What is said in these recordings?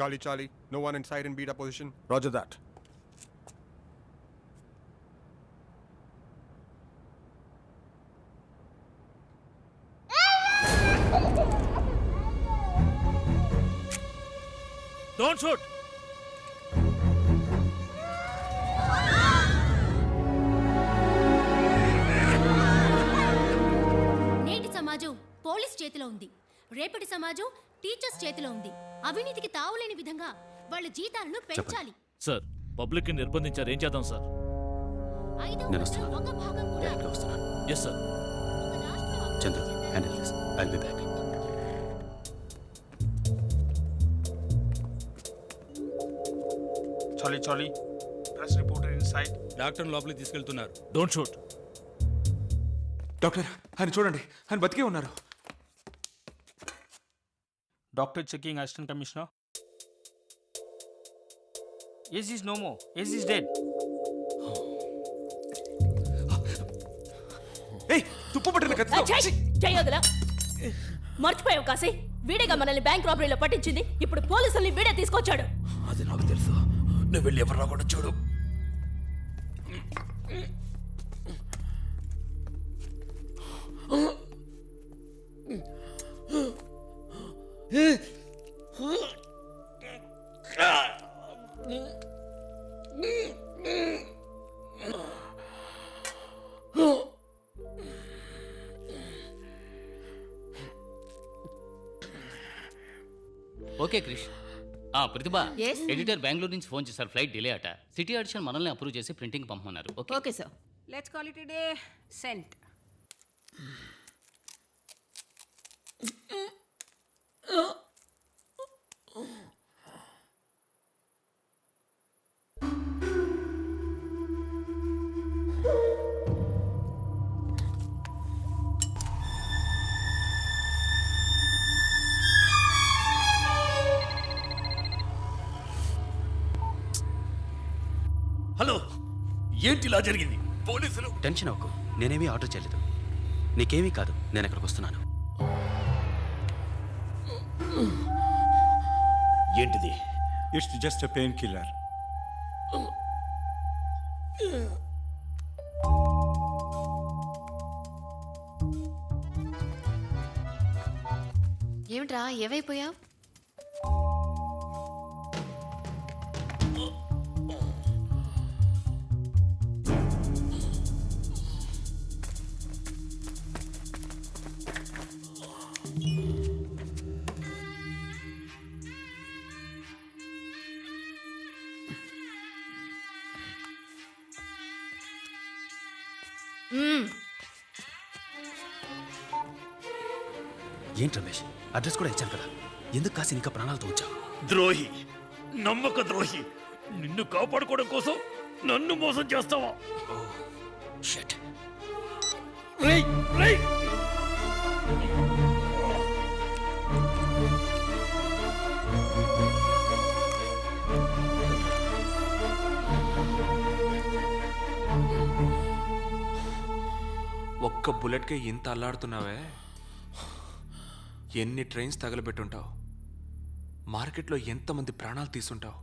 Charlie, no one inside in beta position. Roger that. Don't shoot! నేటి సమాజం police చేతిలో ఉంది. రేపటి సమాజం టీచర్స్ చేతిలో ఉంది. అవినీతికి తావులేని విధంగా వాళ్ళ జీతాలను పెంచాలి. సార్, పబ్లిక్ ని నిర్బంధించారు, ఏం చేద్దాం సార్? 5 ఒక భాగం కూడా ఎస్ సార్. ఒక రాష్ట్రం Chandra, handle this. I'll be back. Charlie, press reporter inside. Doctor లోపలికి తీసుకెళ్తున్నారు. Don't shoot. డాక్టర్, ఆయన చూడండి, ఆయన బతికే ఉన్నారు. Doctor checking assistant commissioner. Yes, is no more. Yes, is dead. ఏయ్, తుప్పు పట్టిన కత్తితో. చేయగల మర్చిపోయావు కాసి. వీడేగా మనల్ని బ్యాంక్ రాబరీలో పట్టించింది. ఇప్పుడు పోలీసుల్ని వీడే తీసుకొచ్చాడు. అది నాకు తెలుసు. నువ్వు వెళ్ళి ఎవరు రాకుండా చూడు. ఓకే క్రిష్. ప్రతిభ, ఎడిటర్ బెంగళూరు నుంచి ఫోన్ చేశారు, ఫ్లైట్ డిలే అట. సిటీ ఎడిషన్ మనల్ని అప్రూవ్ చేసి ప్రింటింగ్ పంపమన్నారు. Okay sir. Let's call it a day. సెంట్. హలో, ఏంటి ఇలా జరిగింది? పోలీసులు. టెన్షన్ అవ్వకు, నేనేమీ ఆర్డర్ చేయలేదు. నీకేమీ కాదు, నేను ఎక్కడికి వస్తున్నాను. ఏంటిది? It's just a painkiller. ఏమిట్రా, ఏవైపోయావు? ఏంటి రమేష్, అడ్రస్ కూడా ఇచ్చాను కదా, ఎందుకు కాసి ఇంకా ప్రాణాలతో వచ్చావు? ద్రోహి, నమ్మక ద్రోహి. నిన్ను కాపాడుకోవడం కోసం నన్ను మోసం చేస్తావా? షిట్. రేయ్ రేయ్, ఒక్క బుల్లెట్కే ఇంత అల్లాడుతున్నావే? ఎన్ని ట్రైన్స్ తగలబెట్టుంటావు, మార్కెట్లో ఎంతమంది ప్రాణాలు తీసుంటావు.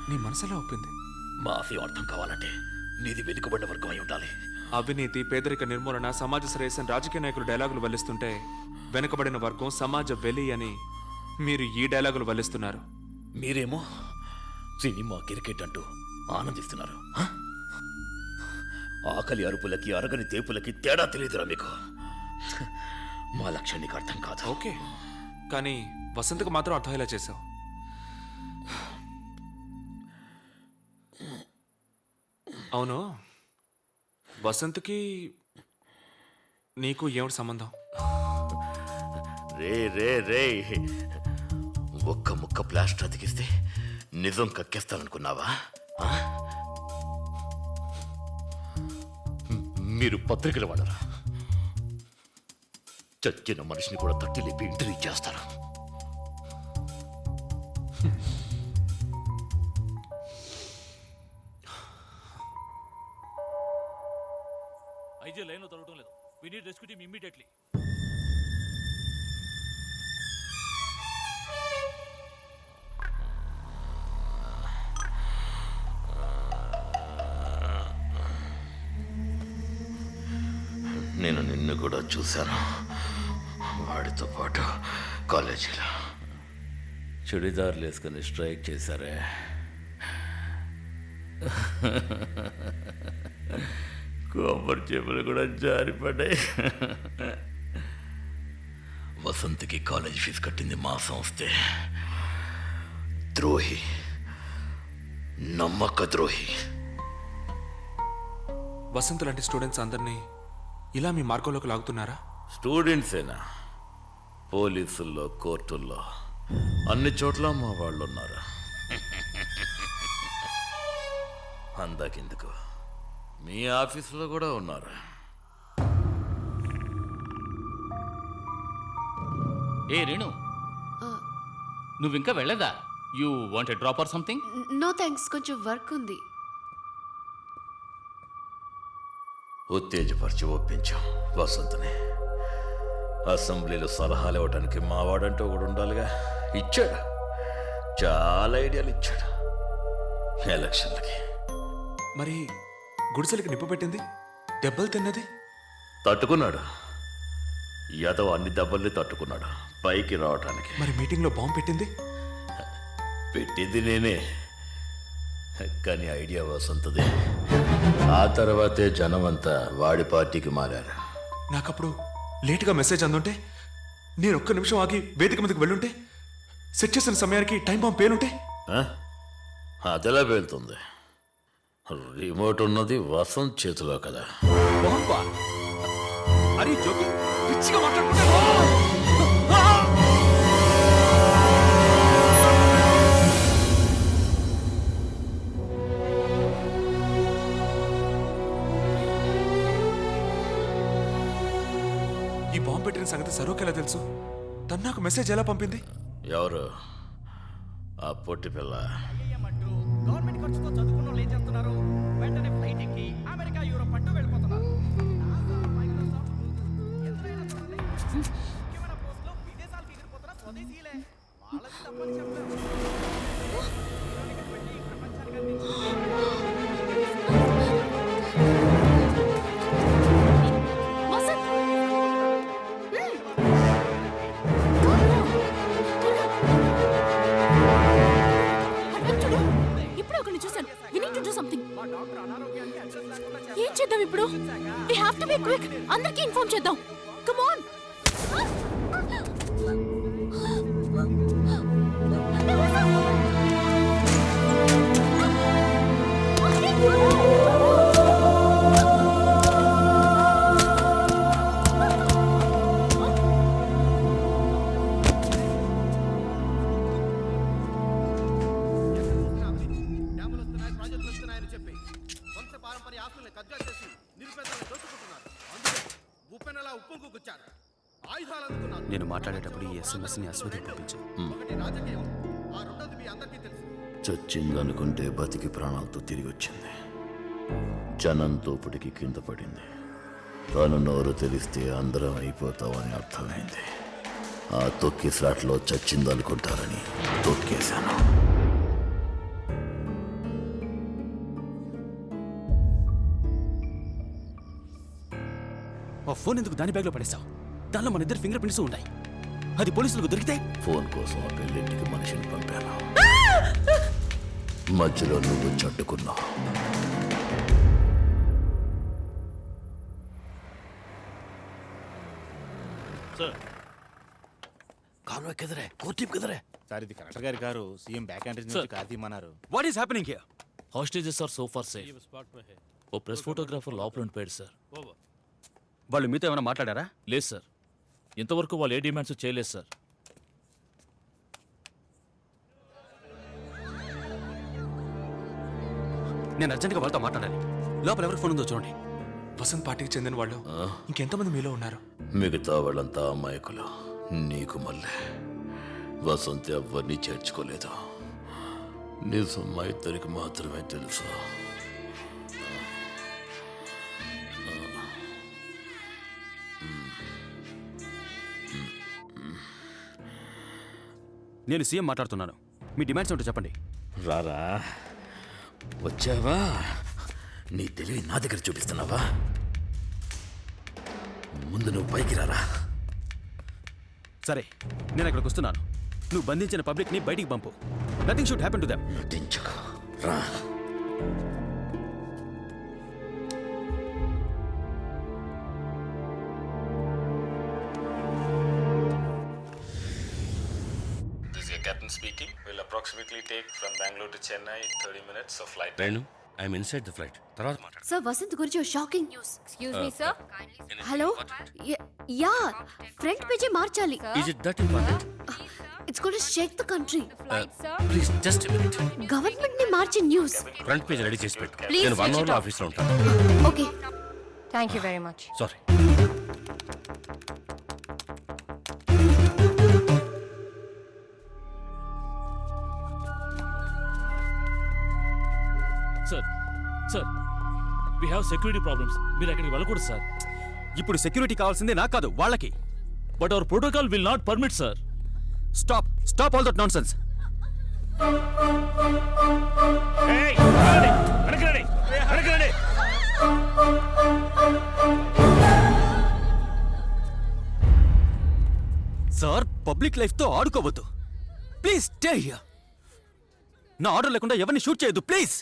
నీ మనసులో ఒప్పింది. మాఫీ అర్థం కావాలంటే నీది వెనుకబడిన వర్గం అయి ఉండాలి. అవినీతి, పేదరిక నిర్మూలన, సమాజ శ్రేయస్సు రాజకీయ నాయకులు డైలాగులు వల్లిస్తుంటే వెనుకబడిన వర్గం, సమాజ వెలి అని మీరు ఈ డైలాగులు వల్లిస్తున్నారు. మీరేమో సినిమా, క్రికెట్ అంటూ ఆనందిస్తున్నారు. ఆకలి అరుపులకి, అరగని తేపులకి తేడా తెలియదురా మీకు. మా లక్ష్యం నీకు అర్థం కాదు. ఓకే, కానీ వసంత్కు మాత్రం అర్థమయ్యేలా చేశావు. అవును, వసంత్కి నీకు ఏమిటి సంబంధం? రే రే రే, ఒక్క ముక్క ప్లాస్టర్ అతికిస్తే నిజం కక్కేస్తాననుకున్నావా? మీరు పత్రికల వాళ్ళరా? చచ్చిన మనిషిని కూడా తట్టి లేపి ఇంటర్వ్యూ చేస్తారు. ఐజీ లైన్లో దొరకడం లేదు. We need rescue team immediately. కూడా చూశాను, వాడితో పాటు కాలేజీలో చుడిదార్లు వేసుకుని స్ట్రైక్ చేశారే. కొబ్బరి చెప్పులు కూడా జారిపడ్డాయి. వసంత్కి కాలేజ్ ఫీజు కట్టింది మా సంస్థే. ద్రోహి, నమ్మక ద్రోహి. వసంత్ లాంటి స్టూడెంట్స్ అందరినీ ఇలా మీ మార్గంలోకి లాగుతున్నారా? స్టూడెంట్సేనా? పోలీసుల్లో, కోర్టుల్లో అన్ని చోట్ల మా వాళ్ళు ఉన్నారు. అందాకెందుకు, మీ ఆఫీసులో కూడా ఉన్నారు. ఏ రేణు, నువ్వు ఇంకా వెళ్ళదా? You want a drop or something? No thanks, కొంచెం వర్క్ ఉంది. ఉత్తేజపరిచి ఒప్పించాం వసంతని. అసెంబ్లీలో సలహాలు ఇవ్వడానికి మావాడంటూ ఒకడు ఉండాలిగా. ఇచ్చాడు, చాలా ఐడియాలు ఇచ్చాడు ఎలక్షన్లకి. మరి గుడిసెలకి నిప్పు పెట్టింది, దెబ్బలు తిన్నది? తట్టుకున్నాడు. యాదవ్ అన్ని దెబ్బల్ని తట్టుకున్నాడు పైకి రావటానికి. మరి మీటింగ్లో బాంబు పెట్టింది? పెట్టింది నేనే, కానీ ఐడియా వసంతది. ఆ తర్వాతే జనమంతా వాడి పార్టీకి మారారు. నాకప్పుడు లేటుగా మెసేజ్ అందుంటే, నేను ఒక్క నిమిషం ఆగి వేదిక మీదకి వెళ్ళుంటే, సెట్ చేసిన సమయానికి టైం బాంబ్ పేలుంటే. ఆ? అదెలా పేలుతుంది? రిమోట్ ఉన్నది వసంత్ చేతిలో కదా. బాంబా? అరే జోకి, పిచ్చిగా మాట్లాడుకుంటా. ఈ బాంబు పెట్టిన సంగతి సరోకి ఎలా తెలుసు? తను నాకు మెసేజ్ ఎలా పంపింది? ఎవరు? ఆ పొట్టి పిల్ల. గవర్నమెంట్ ఖర్చుతో చదువుకున్న వాళ్ళు ఏం చేస్తున్నారు? వెంటనే ఫ్లైట్ ఎక్కి అమెరికా, యూరోప్ అంటూ వెళ్ళిపోతున్నారు. ముఖ్యమైన పోస్టులో విదేశాలకు ఎగిరిపోతున్న స్వదేశీయులే. వాళ్ళది తప్పని చెప్పలేదు. ప్రపంచానికి ఇప్పుడు ఒకరిని చూశాను. We need to do something. ఏం చేద్దాం ఇప్పుడు? We have to be quick. అందరికీ ఇన్ఫార్మ్ చేద్దాం. Come on. నేను మాట్లాడేటప్పుడు ఈ ఎస్ఎంఎస్ని అశ్వతి పంపించు. చచ్చిందనుకుంటే బతికి ప్రాణాలతో తిరిగి వచ్చింది. జనం తోపుడికి కింద పడింది. తను నోరు తెలిస్తే అందరం అయిపోతామని అర్థమైంది. ఆ తొక్కి ఫ్లాట్లో చచ్చిందనుకుంటారని తొక్కేశాను. ఆ ఫోన్ ఎందుకు దాని బ్యాగ్లో పడేశావు? దానిలో మన ఇద్దరు ఫింగర్ ప్రింట్స్ ఉంటాయి. అది పోలీసులకు దొరికితే? ఫోన్ కోసం ఆ పెళ్ళింటికి మనిషిని పంపాను. మధ్యలో నువ్వు చట్టుకున్నావు. సార్, కాన్వాయ్ కిదరే, కోర్టు కిదరే. సార్ ఇది కలెక్టర్ గారి కారు. CM back entry Sir. నుంచి కార్ తీయమన్నారు. What is happening here? Hostages are so far safe. ఓ ప్రెస్ ఫోటోగ్రాఫర్ లోపల ఉండిపోయాడు సార్. వాళ్ళు మీతో ఏమైనా మాట్లాడారా? లేదు సార్, ఇంతవరకు వాళ్ళు ఏ డిమాండ్స్ చేయలేదు సార్. నేను అర్జెంట్గా వాళ్ళతో మాట్లాడాలి. లోపల ఎవరి ఫోన్ ఉందో చూడండి. వసంత్ పార్టీకి చెందిన వాళ్ళు ఇంకెంతమంది మీలో ఉన్నారు? మిగతా వాళ్ళంతా అమాయకులు. నీకు మళ్ళీ వసంత్ ఎవరిని చేర్చుకోలేదు. నిజం మా ఇద్దరికి మాత్రమే తెలుసు. నేను సీఎం మాట్లాడుతున్నాను. మీ డిమాండ్స్ ఏంటో చెప్పండి. రారా, వచ్చావా? నీ తెలివి నా దగ్గర చూపిస్తున్నావా? ముందు నువ్వు పైకి రారా. సరే, నేను అక్కడికి వస్తున్నాను. నువ్వు బంధించిన పబ్లిక్ని బయటికి పంపు. Nothing should happen to them. దించకు రా. Captain speaking. Will approximately take from Bangalore to Chennai 30 minutes of flight. Renu, I'm inside the flight. తర్వాత మాట్లాడు. సార్ వసంత్ గురించి shocking news. Excuse me sir. Hello yeah front పేజే మార్చాలి. Is it that important? It's gonna shake the country. Please, just a minute. Government ని మార్చే news. Front page ready చేసి పెట్టు. Please నేను 1 switch hour it లో off. ఆఫీస్లో ఉంటాను. Okay thank you very much. Sorry. Sir sir we have security problems. మీరు అక్కడికి వెళ్ళకూడదు సార్. ఇప్పుడు సెక్యూరిటీ కావాల్సిందే నాకు కాదు, వాళ్ళకి. But our protocol will not permit sir. Stop all that nonsense. Sir, public life తో ఆడుకోవద్దు. Please stay here. నా ఆర్డర్ లేకుండా ఎవరిని షూట్ చేయొద్దు ప్లీజ్.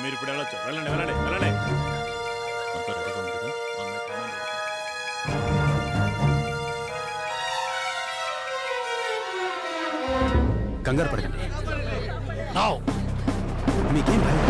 మీరు ఇప్పుడు వెళ్ళొచ్చు. వెళ్ళండి వెళ్ళండి వెళ్ళండి. అంతా రెడీగా ఉంది కదా? On my command. కంగారు పడకండి. Now. మీకేం భయం?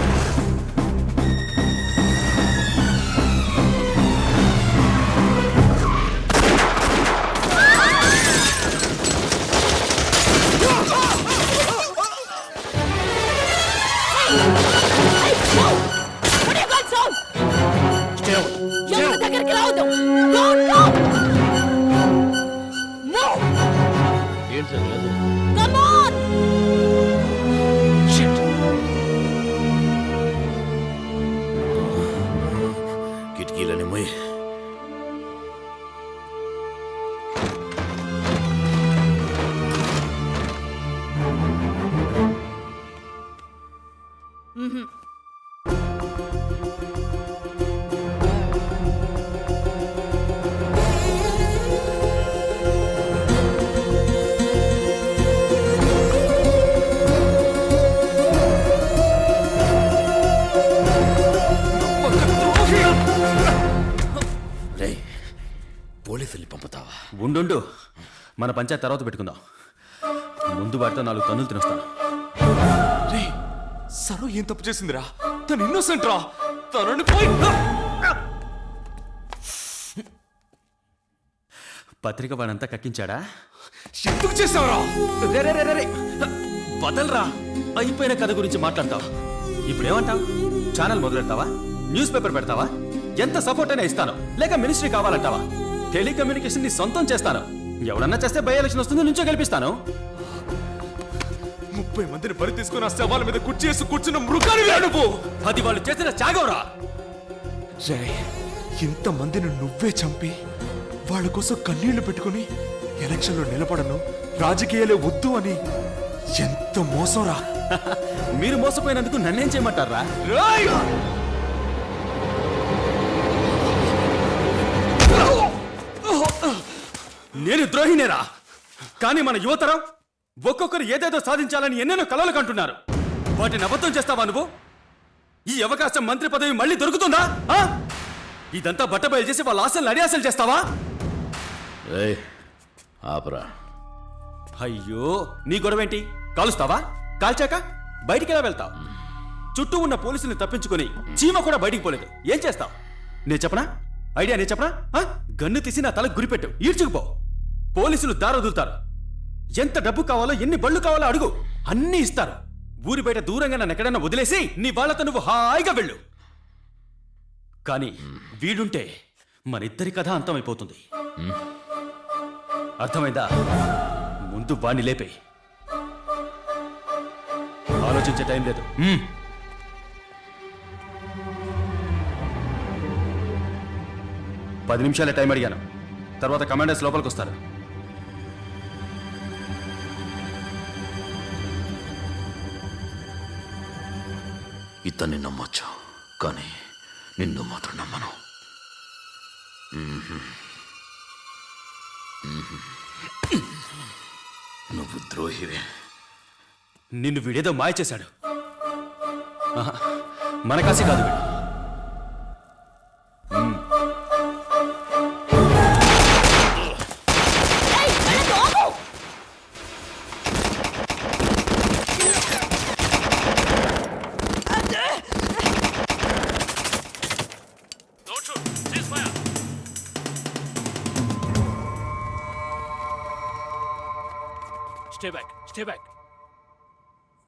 ఎవరి దగ్గరికి రావద్దు. Don't go. Move. ఏంటి సార్ లేదు? Come on. కిటికీలని మొయ్. పోలీసుల్ని పంపుతావా? ఉండు, మన పంచాయతీ తర్వాత పెట్టుకుందాం. ముందు వాటితో 4 కన్నులు తినొస్తాను. సరో ఏం తప్పు చేసిందిరా? తను ఇన్నోసెంట్ రా. తనని పోయి పత్రిక వాడంతా కక్కించాడా? ఎందుకు చేసావురా? రే వదలరా. అయిపోయిన కథ గురించి మాట్లాడతావా? ఇప్పుడు ఏమంటావు? ఛానల్ మొదలెడతావా? న్యూస్ పేపర్ పెడతావా? ఎంత సపోర్ట్ అయినా ఇస్తాను. లేక మినిస్ట్రీ కావాలంటావా? టెలికమ్యూనికేషన్ ని సొంతం చేస్తాను. ఎవడన్నా చేస్తే బై ఎలక్షన్ వస్తుంది, నుంచో గెలిపిస్తాను. 30 మందిని బలి తీసుకుని ఆ శవాల మీద కుర్చేసి కూర్చున్న మృగానివి నువ్వు. అది వాళ్ళు చేసిన త్యాగంరా. రే, ఇంత మందిని నువ్వే చంపి వాళ్ళ కోసం కన్నీళ్లు పెట్టుకుని ఎలక్షన్లో నిలబడను, రాజకీయాలే వద్దు అని ఎంత మోసంరా. మీరు మోసపోయినందుకు నన్నేం చేయమంటారా? నేను ద్రోహినేరా. కానీ మన యువతరం ఒక్కొక్కరు ఏదేదో సాధించాలని ఎన్నెన్నో కలలు కంటున్నారు. వాటిని అబద్ధం చేస్తావా నువ్వు? ఈ అవకాశం మంత్రి పదవి మళ్ళీ దొరుకుతుందా? ఇదంతా బట్టబయలు చేసి వాళ్ళ ఆశలు అడియాసలు చేస్తావా? ఆపరా. అయ్యో, నీ గొడవేంటి? కాలుస్తావా? కాల్చాక బయటికి ఎలా వెళ్తావు? చుట్టూ ఉన్న పోలీసుల్ని తప్పించుకొని చీమ కూడా బయటికి పోలేదు. ఏం చేస్తావు? నేను చెప్పనా? ఐడియా నేను చెప్పనా? గన్ను తీసి నా తలకు గురిపెట్టు, ఈడ్చుకుపో. పోలీసులు దారొదులుతారు. ఎంత డబ్బు కావాలో, ఎన్ని బళ్ళు కావాలో అడుగు, అన్నీ ఇస్తారు. ఊరి బయట దూరంగా నన్ను ఎక్కడన్నా వదిలేసి నీ వాళ్ళతో నువ్వు హాయిగా వెళ్ళు. కానీ వీడుంటే మన ఇద్దరి కథ అంతమైపోతుంది. అర్థమైందా? ముందు వాణ్ణి లేపే. ఆలోచించే టైం లేదు. 10 నిమిషాలే టైం అడిగాను. తర్వాత కమాండర్స్ లోపలికి వస్తారు. ఇతన్ని నమ్మొచ్చు, కానీ నిన్ను మాత్రం నమ్మను. నువ్వు ద్రోహివే. నిన్ను వీడేదో మాయ చేశాడు. ఆహా, మన కాసి కాదు వీడు. Stay back.